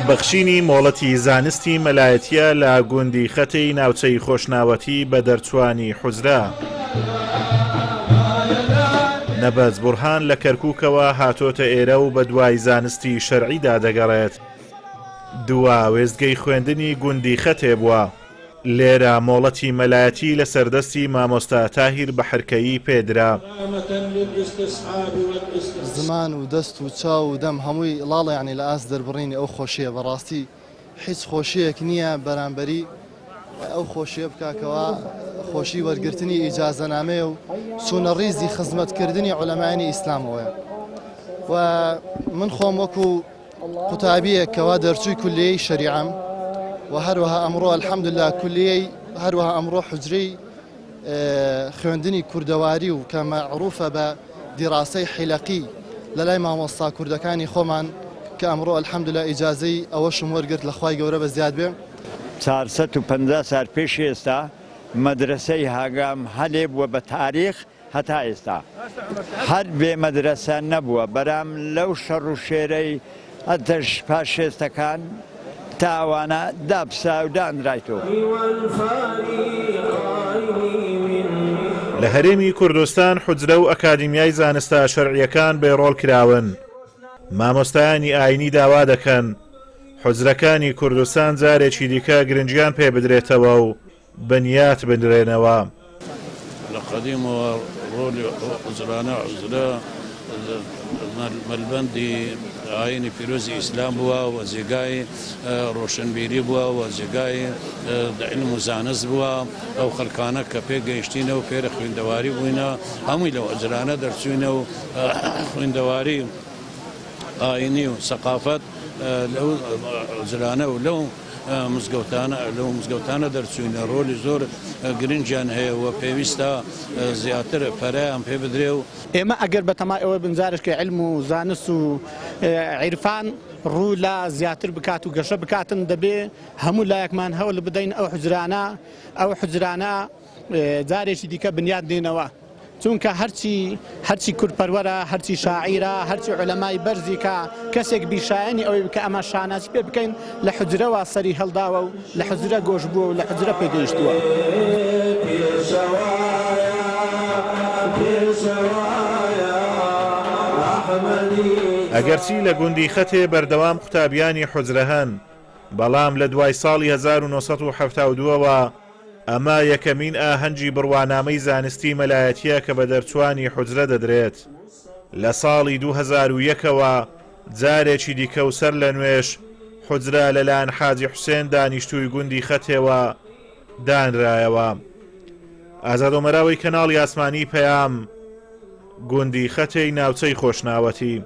بەخشینی مۆڵەتی زانستی مەلایەتیە لە گوندی خەتەی ناوچەی خۆشناوەتی بە دەرچوانی حوزرا. نەبەز بورهان لە کەرکووکەوە هاتۆتە ئێرە و بە دوای زانستی شەرعیدا دەگەڕێت. دوا وێستگەی خوێندنی گوندی خەتێ بووە. لێرە مۆڵەتی مەلایەتی لە سەردەستی مامۆستا تاهیر بەحرکەیی پێدرا. زمان و دەست و چاو و دەم هەمووی لاڵە یعنی لە ئاس دەربڕینی ئەو خۆشیە بەڕاستی هیچ خۆشیەک نییە بەرامبەری ئەو خۆشیە بکاکەوە خۆشی وەرگرتنی ئیجازەنامێ و چوونە ڕیزی خزمەتکردنی عولەمایانی ئیسلامەوەیە. و من خۆم وەکو قوتابیەک کەوا دەرچووی کولیەی شەریعەم و هەروەها ئەمڕۆ الحەمدوللا کولیەی هەروەها ئەمڕۆ حوجرەی خوێندنی کوردەواری و کە مەعروفە بە دیڕاسەی حیلەقی لە لای مامۆستا کوردەکانی خۆمان کە ئەمڕۆ الحەمدوللا ئیجازەی ئەوەشم وەرگرت لە خوای گەورە بە زیاد بێ. 450 سال پێش ئێستا مەدرسەی هاگام هەلێ بووە بە تاریخ هەتا ئێستا هەر بێ مەدرسە نەبووە بەرام لەو شەڕ و شێرەی ئەتەش پاشێستەکان تاوانە دابسا و دانرایتەوە. لە هەرێمی کوردستان حوجرە و ئەکادیمیای زانستە شەرعیەکان بێڕۆڵ کراون. مامۆستایانی ئاینی داوا دەکەن حوجرەکانی کوردستان جارێکی دیکە گرنگیان پێ بدرێتەوە و بنیات بنرێنەوە. لە قەدیمەوە ڕۆلی حوجرانە عوزرە مەلبەندی ئاینی پیرۆزی ئیسلام بووە و جێگای ڕۆشنبیری بووە و جێگای عیلم و زانست بووە. ئەو خەڵکانە کە پێگەیشتینە و پێرە خوێندەواری بووینە هەمووی لەو حوجرانە دەرچوینە و خوێندەواری ئاینی و سەقافەت لەو حوجرانە و لەو مزگەوتانە دەرچوینە ڕۆلی زۆر گرنگیان هەیە و پێویستە زیاتر پەرایان پێ بدرێ و ئێمە ئەگەر بەتەمای ئەوە بنجارشکە عیلم و زانست و عیرفان ڕوو لە زیاتر بکات و گەشە بکاتن دەبێ هەموو لایەکمان هەوڵ بدەین ئەو حوجرانە جارێکی دیکە بنیاد دێنەوە. چونکە هەرچی کورتپەروەرە هەرچی شاعیرە هەرچی عولەمای بەرزی کە کەسێک بیشایەنی ئەوەی بکە ئەمە شاناسی پێ بکەین لە حوجرەوە سەری هەڵداوە و لە حوجرە گۆش بووە و لە حوجرە پێگەیشتووە. ئەگەرچی لە گوندی خەتێ بەردەوام قوتابیانی حوجرە هەن بەڵام لە دوای ساڵی 1972ەوە ئەمە یەکەمین ئاهەنگی بڕوانامەی زانستی مەلایەتیە کە بە دەرچوانی حوجرە دەدرێت. لە ساڵی 2001ەوە جارێکی دیکە و سەر لە نوێش حوجرە لەلایەن حاجی حوسێن دانیشتووی گوندی خەتێوە دانرایەوە. ئازادۆمەراوی کەناڵی ئاسمانی پەیام گوندی خەتەی ناوچەی خۆشناوەتی.